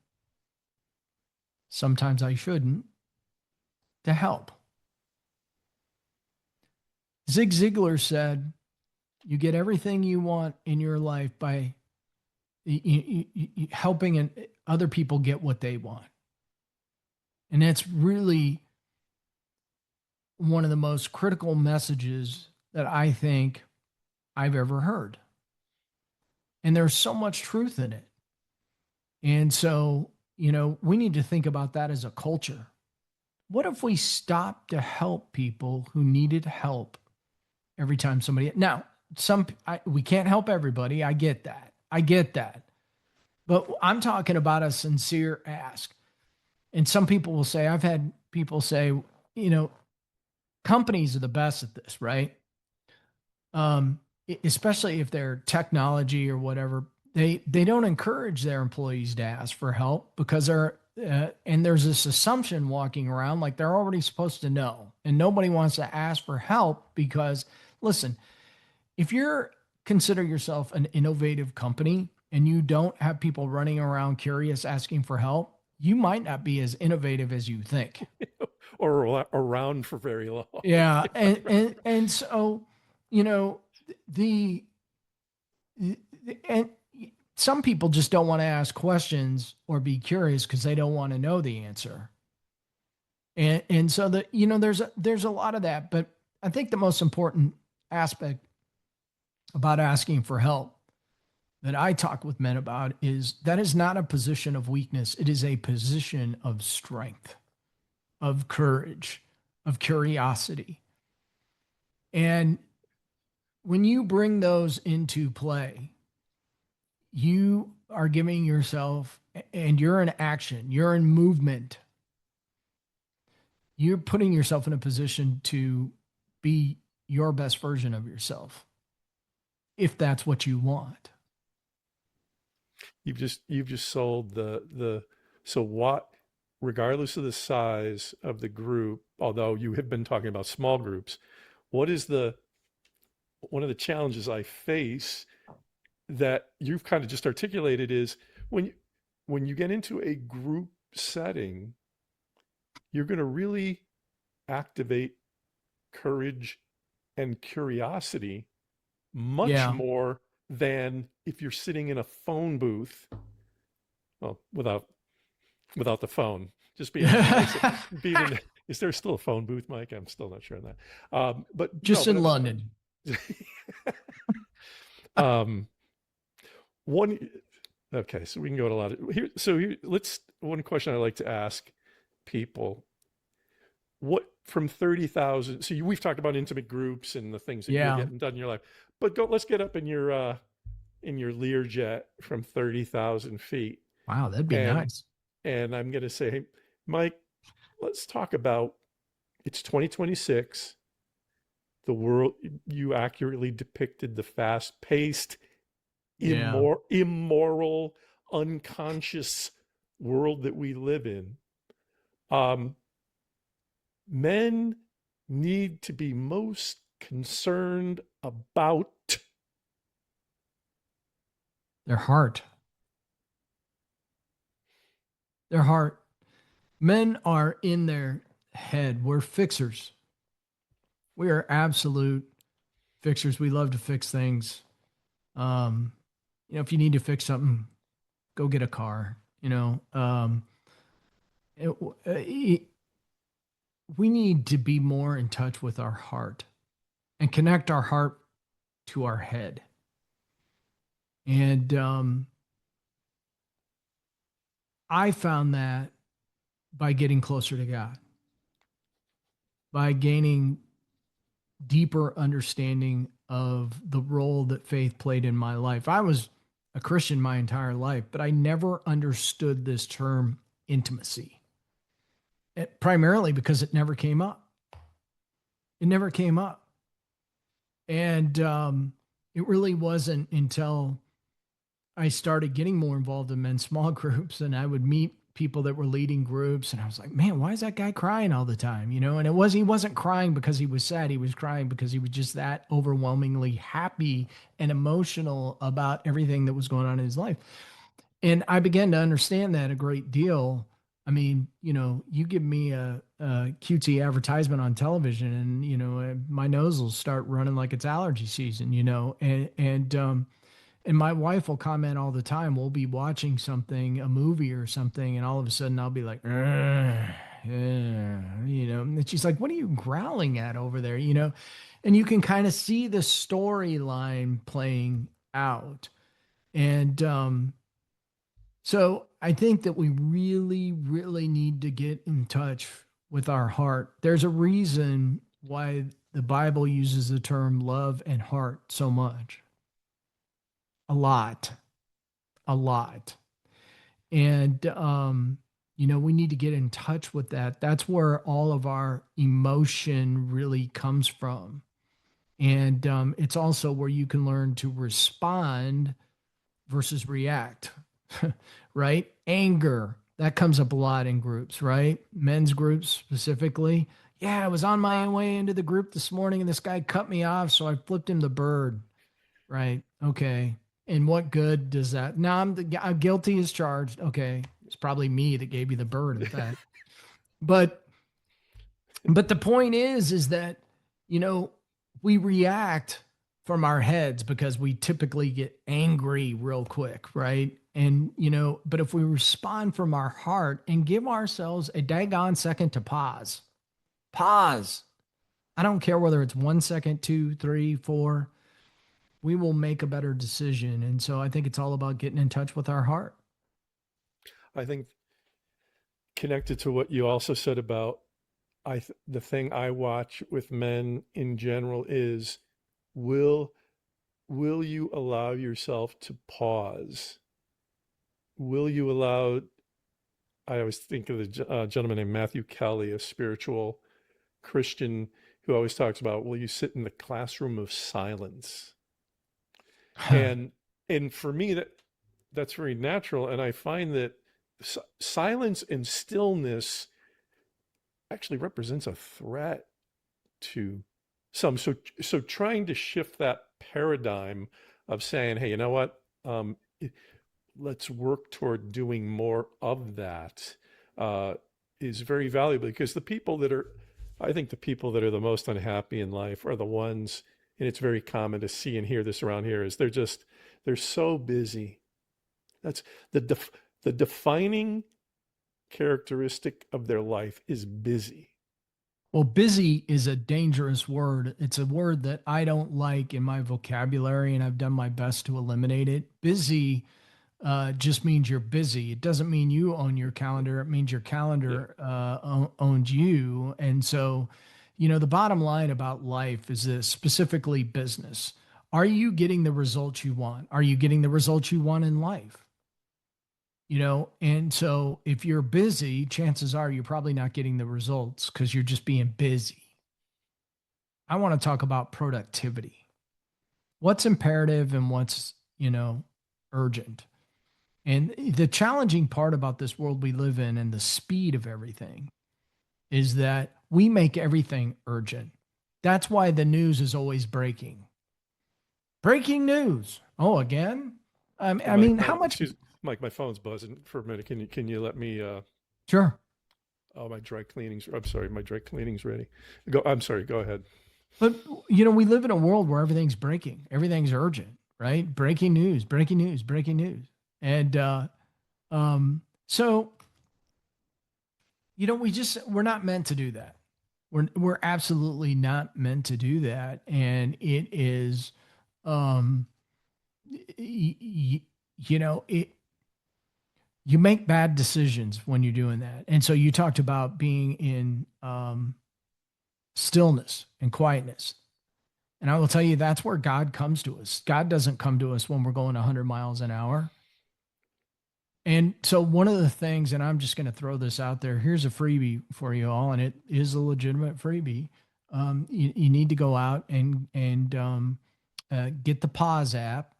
B: Sometimes I shouldn't, to help. Zig Ziglar said, you get everything you want in your life by helping other people get what they want. And that's really one of the most critical messages that I think I've ever heard. And there's so much truth in it. And so, we need to think about that as a culture. What if we stopped to help people who needed help every time somebody, now, we can't help everybody. I get that. But I'm talking about a sincere ask. And some people will say, I've had people say, companies are the best at this, right? Especially if they're technology or whatever, they don't encourage their employees to ask for help because and there's this assumption walking around like they're already supposed to know, and nobody wants to ask for help because, listen, if you're consider yourself an innovative company and you don't have people running around curious asking for help, you might not be as innovative as you think.
A: Or around for very long.
B: Yeah, and so, you know, the and some people just don't want to ask questions or be curious because they don't want to know the answer. And so there's a lot of that, but I think the most important aspect about asking for help that I talk with men about is that is not a position of weakness. It is a position of strength, of courage, of curiosity. And when you bring those into play, you are giving yourself, and you're in action, you're in movement. You're putting yourself in a position to be your best version of yourself, if that's what you want.
A: You've just sold the so what, regardless of the size of the group, although you have been talking about small groups, what is the one of the challenges I face that you've kind of just articulated is when you get into a group setting, you're going to really activate courage and curiosity much
B: Yeah.
A: more than if you're sitting in a phone booth. Well, without the phone, just being in being in. Is there still a phone booth, Mike? I'm still not sure on that. But no,
B: Just
A: but
B: in London.
A: um, one. Okay, so we can go to a lot of here. So here, let's. One question I like to ask people: what from 30,000? So we've talked about intimate groups and the things that you're
B: Yeah.
A: getting done in your life, but go. Let's get up in your Learjet from 30,000 feet,
B: Wow, that'd be
A: and
B: nice.
A: I'm going to say, hey, Mike, let's talk about. It's 2026. The world, you accurately depicted the fast-paced,
B: Yeah.
A: immoral, unconscious world that we live in. Um, Men need to be most concerned about.
B: Their heart. Their heart. Men are in their head. We're fixers. We are absolute fixers. We love to fix things. Um, if you need to fix something, go get a car. It, it, we need to be more in touch with our heart and connect our heart to our head. And I found that by getting closer to God. by gaining deeper understanding of the role that faith played in my life. I was a Christian my entire life, but I never understood this term intimacy. Primarily because it never came up. It never came up. And it really wasn't until I started getting more involved in men's small groups and I would meet people that were leading groups and I was like, man, why is that guy crying all the time? And he wasn't crying because he was sad. He was crying because he was just that overwhelmingly happy and emotional about everything that was going on in his life. And I began to understand that a great deal. I mean, you give me a QT advertisement on television and, my nose will start running like it's allergy season, and my wife will comment all the time. We'll be watching something, a movie or something, and all of a sudden I'll be like, yeah, and she's like, what are you growling at over there? And you can kind of see the storyline playing out. And so I think that we really, really need to get in touch with our heart. There's a reason why the Bible uses the term love and heart so much. A lot, a lot. And, we need to get in touch with that. That's where all of our emotion really comes from. And it's also where you can learn to respond versus react, right? Anger, that comes up a lot in groups, right? Men's groups specifically. Yeah, I was on my way into the group this morning and this guy cut me off, so I flipped him the bird. Right. Okay. And what good does that? Now I'm guilty as charged. Okay. It's probably me that gave you the bird, in fact. But the point is that, we react from our heads because we typically get angry real quick, right? And, but if we respond from our heart and give ourselves a daggone second to pause. I don't care whether it's 1 second, 2, 3, 4, we will make a better decision. And so I think it's all about getting in touch with our heart.
A: I think connected to what you also said about the thing I watch with men in general is will will you allow yourself to pause? Will you allow I always think of the gentleman named Matthew Kelly, a spiritual Christian who always talks about, will you sit in the classroom of silence? And for me that's very natural, and I find that silence and stillness actually represents a threat to some. So trying to shift that paradigm of saying, hey, you know what? Let's work toward doing more of that is very valuable, because I think the people that are the most unhappy in life are the ones, and it's very common to see and hear this around here, is they're so busy. That's the defining characteristic of their life is busy.
B: Well, busy is a dangerous word. It's a word that I don't like in my vocabulary, and I've done my best to eliminate it. Busy just means you're busy. It doesn't mean you own your calendar. It means your calendar owns you. And so, the bottom line about life is this, specifically business. Are you getting the results you want? Are you getting the results you want in life? And so if you're busy, chances are you're probably not getting the results because you're just being busy. I want to talk about productivity. What's imperative and what's, urgent. And the challenging part about this world we live in and the speed of everything is that we make everything urgent. That's why the news is always breaking. Breaking news. Oh, again? I mean, how much?
A: Mike, my phone's buzzing for a minute. Can you let me?
B: Sure.
A: Oh, my dry cleaning's. I'm sorry, my dry cleaning's ready. Go. I'm sorry. Go ahead.
B: But we live in a world where everything's breaking. Everything's urgent, right? Breaking news. Breaking news. Breaking news. And so we're not meant to do that. We're absolutely not meant to do that. And it is, it. You make bad decisions when you're doing that. And so you talked about being in stillness and quietness. And I will tell you, that's where God comes to us. God doesn't come to us when we're going 100 miles an hour. And so, one of the things, and I'm just going to throw this out there, here's a freebie for you all, and it is a legitimate freebie. You need to go out and get the Pause app.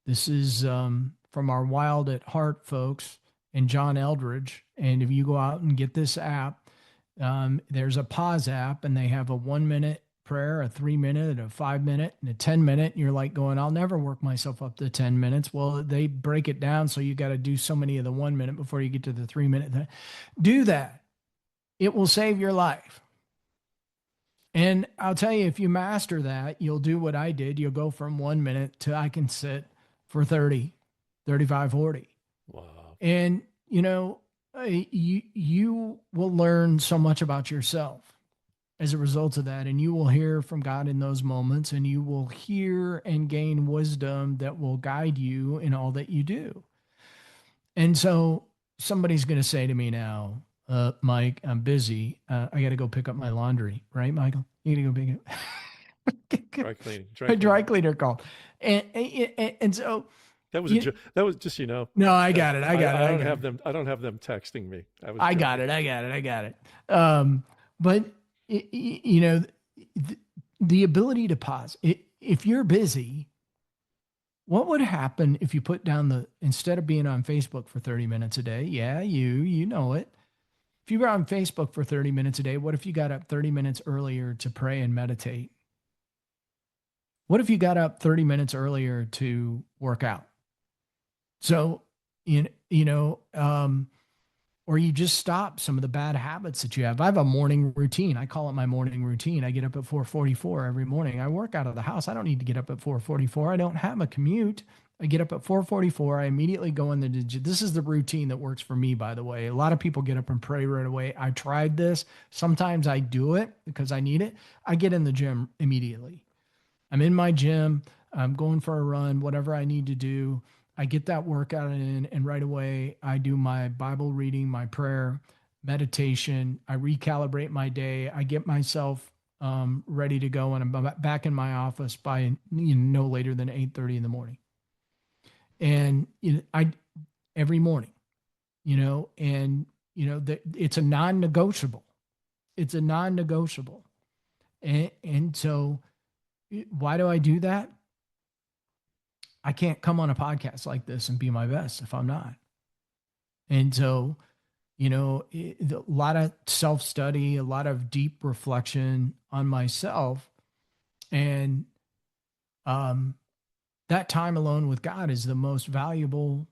B: This is from our Wild at Heart folks and John Eldridge. And if you go out and get this app, there's a Pause app, and they have a 1 minute prayer, a 3 minute, a 5 minute, and a 10 minute. And you're like going, I'll never work myself up to 10 minutes. Well, they break it down. So you got to do so many of the 1 minute before you get to the 3 minute. Do that. It will save your life. And I'll tell you, if you master that, you'll do what I did. You'll go from 1 minute to I can sit for 30, 35, 40.
A: Wow.
B: And, you will learn so much about yourself as a result of that. And you will hear from God in those moments, and you will hear and gain wisdom that will guide you in all that you do. And so somebody's going to say to me now, Mike, I'm busy. I got to go pick up my laundry. Right, Michael? You got to go pick it.
A: Dry cleaning.
B: Dry cleaner called. And so
A: that was just,
B: no, I got it.
A: I don't have them texting me.
B: I got it. But the ability to pause. If you're busy, what would happen if you put down instead of being on Facebook for 30 minutes a day? Yeah, you know it. If you were on Facebook for 30 minutes a day, what if you got up 30 minutes earlier to pray and meditate? What if you got up 30 minutes earlier to work out? So, or you just stop some of the bad habits that you have. I have a morning routine. I call it my morning routine. I get up at 4:44 every morning. I work out of the house. I don't need to get up at 4:44. I don't have a commute. I get up at 4:44. I immediately go in the gym. This is the routine that works for me, by the way. A lot of people get up and pray right away. I tried this. Sometimes I do it because I need it. I get in the gym immediately. I'm in my gym. I'm going for a run, whatever I need to do. I get that workout in, and right away I do my Bible reading, my prayer, meditation. I recalibrate my day. I get myself ready to go, and I'm back in my office by no later than 8:30 in the morning. And every morning, it's a non-negotiable. It's a non-negotiable. And so why do I do that? I can't come on a podcast like this and be my best if I'm not. And so, a lot of self-study, a lot of deep reflection on myself. And that time alone with God is the most valuable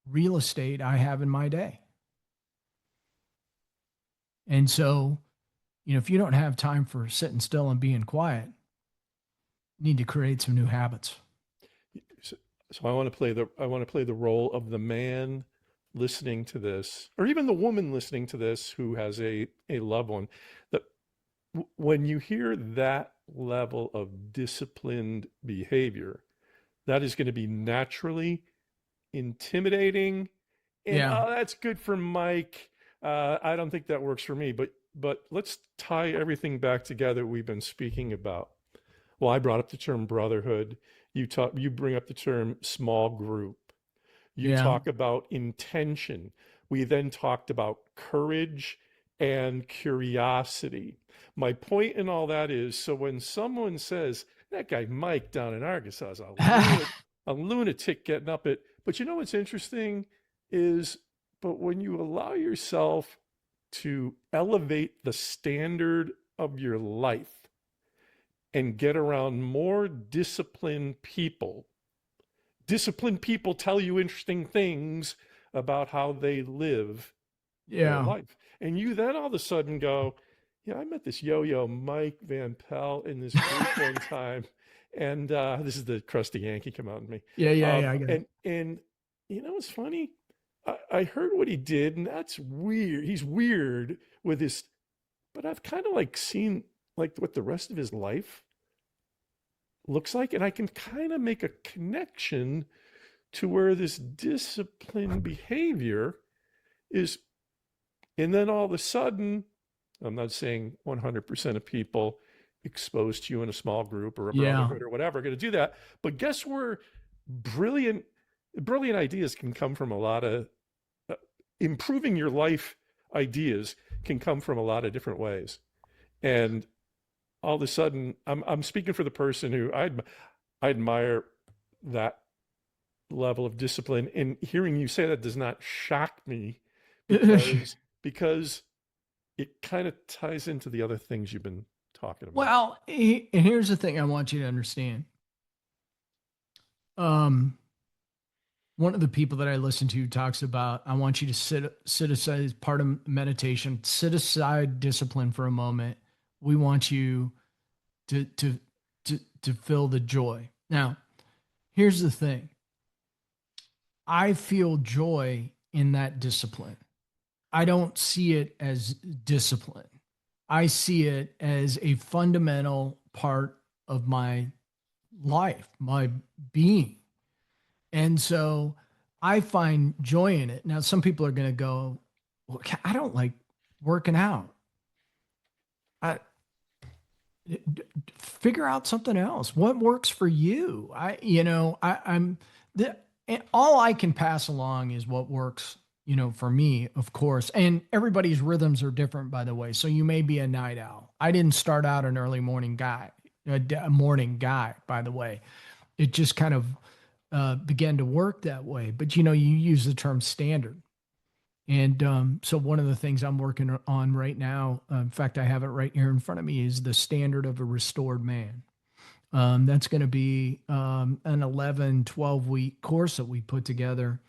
B: real estate I have in my day. And so, if you don't have time for sitting still and being quiet, you need to create some new habits.
A: So I want to play the role of the man listening to this, or even the woman listening to this who has a loved one. That when you hear that level of disciplined behavior, that is going to be naturally intimidating. And that's good for Mike. I don't think that works for me. But let's tie everything back together we've been speaking about. Well, I brought up the term brotherhood. You bring up the term small group. You talk about intention. We then talked about courage and curiosity. My point in all that is, so when someone says, that guy Mike down in Arkansas is a lunatic getting up at, but what's interesting is, but when you allow yourself to elevate the standard of your life and get around more disciplined people tell you interesting things about how they live their life. And you then all of a sudden go, I met this yo-yo Mike Van Pelt in this group one time. And this is the crusty Yankee come out in me.
B: I get it.
A: And it's funny. I heard what he did, and that's weird. He's weird with his, but I've kind of seen what the rest of his life looks like, and I can kind of make a connection to where this disciplined behavior is. And then all of a sudden, I'm not saying 100% of people exposed to you in a small group or a
B: Yeah.
A: brotherhood or whatever are going to do that. But guess where brilliant, brilliant ideas can come from a lot of improving your life ideas can come from a lot of different ways. And all of a sudden, I'm speaking for the person who I admire that level of discipline. And hearing you say that does not shock me because it kind of ties into the other things you've been talking about.
B: Well, and here's the thing I want you to understand. Um, One of the people that I listen to talks about, I want you to sit aside as part of meditation, sit aside discipline for a moment. We want you to feel the joy. Now, here's the thing. I feel joy in that discipline. I don't see it as discipline. I see it as a fundamental part of my life, my being. And so I find joy in it. Now, some people are going to go, well, I don't like working out. I figure out something else. What works for you? I'm all I can pass along is what works, for me, of course. And everybody's rhythms are different, by the way. So you may be a night owl. I didn't start out an early morning guy, a morning guy, by the way. It just kind of began to work that way. But you use the term standard. And so one of the things I'm working on right now, in fact, I have it right here in front of me, is the standard of a restored man. That's going to be an 11, 12-week course that we put together.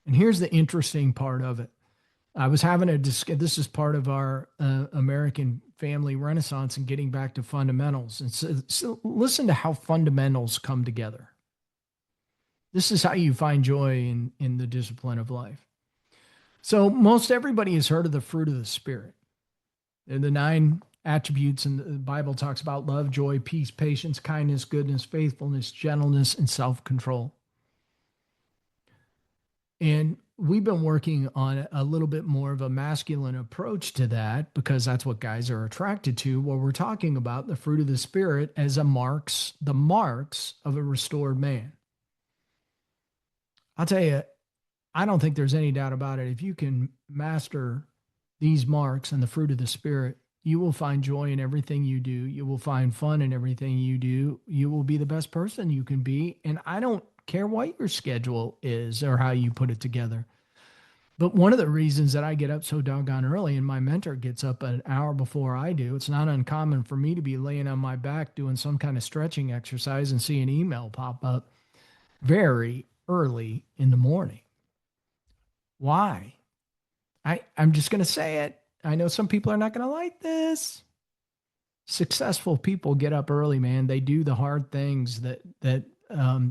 B: And here's the interesting part of it. I was having this is part of our American family renaissance and getting back to fundamentals. And so listen to how fundamentals come together. This is how you find joy in the discipline of life. So most everybody has heard of the fruit of the Spirit. They're the 9 attributes, and the Bible talks about love, joy, peace, patience, kindness, goodness, faithfulness, gentleness, and self-control. And we've been working on a little bit more of a masculine approach to that because that's what guys are attracted to. Where we're talking about the fruit of the Spirit as the marks of a restored man. I'll tell you, I don't think there's any doubt about it. If you can master these marks and the fruit of the Spirit, you will find joy in everything you do. You will find fun in everything you do. You will be the best person you can be. And I don't care what your schedule is or how you put it together. But one of the reasons that I get up so doggone early and my mentor gets up an hour before I do, it's not uncommon for me to be laying on my back doing some kind of stretching exercise and see an email pop up very early in the morning. Why? I'm just going to say it. I know some people are not going to like this. Successful people get up early, man. They do the hard things that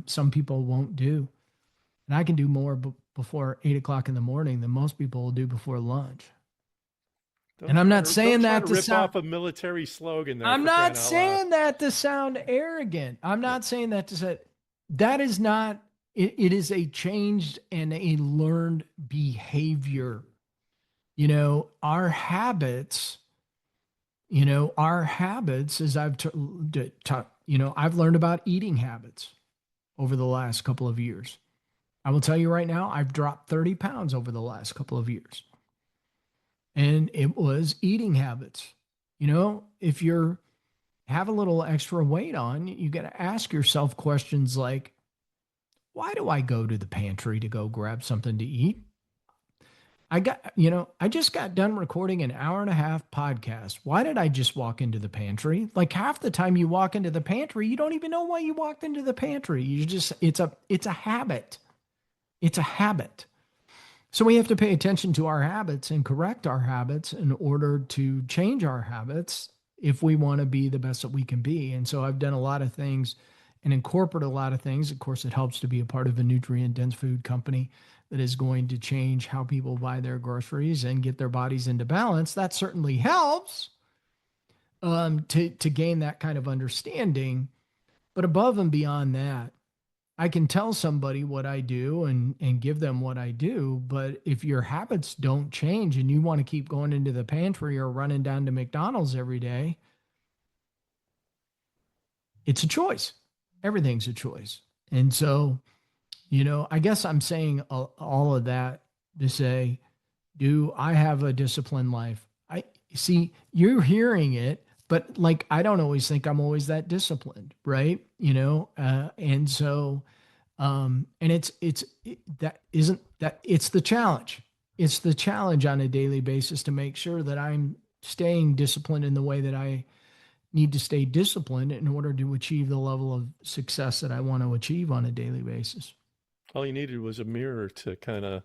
B: some people won't do. And I can do more before 8 o'clock in the morning than most people will do before lunch. And I'm not saying that to
A: rip
B: sound
A: off a military slogan there.
B: I'm not saying that to sound arrogant. I'm not saying that to say that is not it is a changed and a learned behavior. Our habits, as I've I've learned about eating habits over the last couple of years. I will tell you right now, I've dropped 30 pounds over the last couple of years. And it was eating habits. If you're have a little extra weight on, you got to ask yourself questions like, why do I go to the pantry to go grab something to eat? I just got done recording an hour and a half podcast. Why did I just walk into the pantry? Like half the time you walk into the pantry, you don't even know why you walked into the pantry. It's a habit. It's a habit. So we have to pay attention to our habits and correct our habits in order to change our habits if we want to be the best that we can be. And so I've done a lot of things and incorporate a lot of things. Of course, it helps to be a part of a nutrient-dense food company that is going to change how people buy their groceries and get their bodies into balance. That certainly helps to gain that kind of understanding. But above and beyond that, I can tell somebody what I do and give them what I do, but if your habits don't change and you want to keep going into the pantry or running down to McDonald's every day, it's a choice. Everything's a choice. And so, I guess I'm saying all of that to say, do I have a disciplined life? I see you're hearing it, but like I don't always think I'm always that disciplined, right? And so and that isn't that it's the challenge. It's the challenge on a daily basis to make sure that I'm staying disciplined in the way that I need to stay disciplined in order to achieve the level of success that I want to achieve on a daily basis.
A: All you needed was a mirror to kind of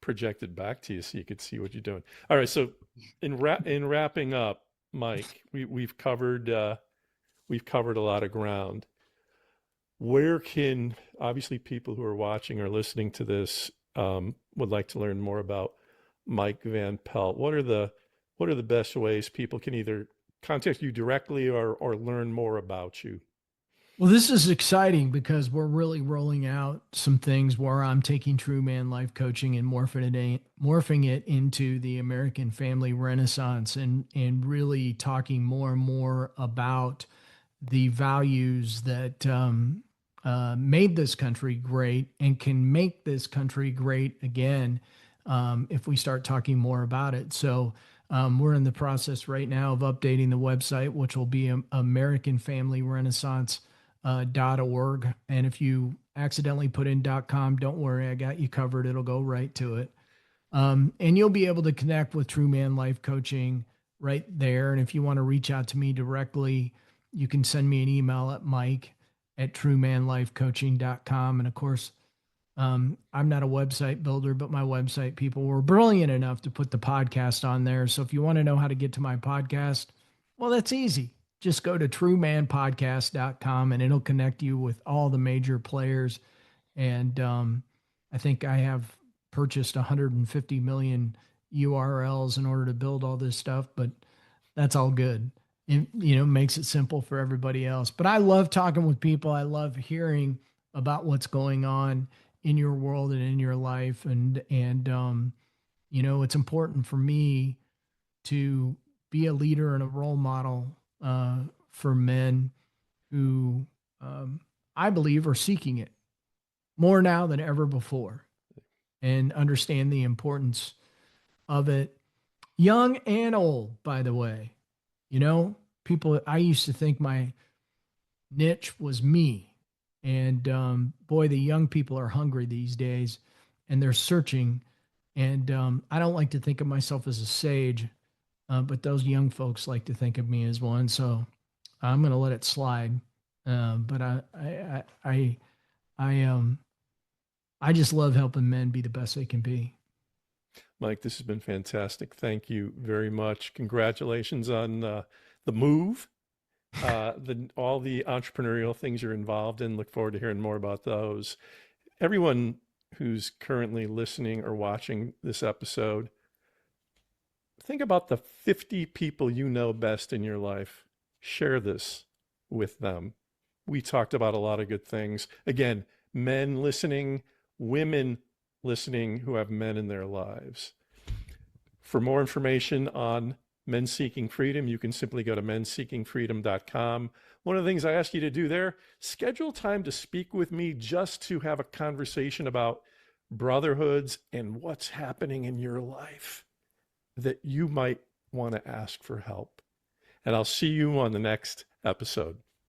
A: project it back to you so you could see what you're doing. All right, so in wrapping up, Mike, we've covered a lot of ground. Where can obviously people who are watching or listening to this would like to learn more about Mike Van Pelt? What are the best ways people can either contact you directly or learn more about you?
B: Well, this is exciting because we're really rolling out some things where I'm taking True Man Life Coaching and morphing it into the American Family Renaissance and really talking more and more about the values that made this country great and can make this country great again if we start talking more about it. So we're in the process right now of updating the website, which will be AmericanFamilyRenaissance.org. And if you accidentally put in .com, don't worry, I got you covered. It'll go right to it. And you'll be able to connect with True Man Life Coaching right there. And if you want to reach out to me directly, you can send me an email at mike@truemanlifecoaching.com. And of course, I'm not a website builder, but my website people were brilliant enough to put the podcast on there. So if you want to know how to get to my podcast, well, that's easy. Just go to truemanpodcast.com and it'll connect you with all the major players. And I think I have purchased 150 million URLs in order to build all this stuff, but that's all good. It, makes it simple for everybody else. But I love talking with people. I love hearing about what's going on in your world and in your life. And it's important for me to be a leader and a role model for men who I believe are seeking it more now than ever before and understand the importance of it. Young and old, by the way. People, I used to think my niche was me. And boy, the young people are hungry these days and they're searching. And I don't like to think of myself as a sage, but those young folks like to think of me as one. So I'm going to let it slide. But I just love helping men be the best they can be.
A: Mike, this has been fantastic. Thank you very much. Congratulations on the move, all the entrepreneurial things you're involved in. Look forward to hearing more about those. Everyone who's currently listening or watching this episode, think about the 50 people you know best in your life. Share this with them. We talked about a lot of good things. Again, men listening, women listening who have men in their lives. For more information on Men Seeking Freedom, you can simply go to menseekingfreedom.com. One of the things I ask you to do there, schedule time to speak with me just to have a conversation about brotherhoods and what's happening in your life that you might want to ask for help. And I'll see you on the next episode.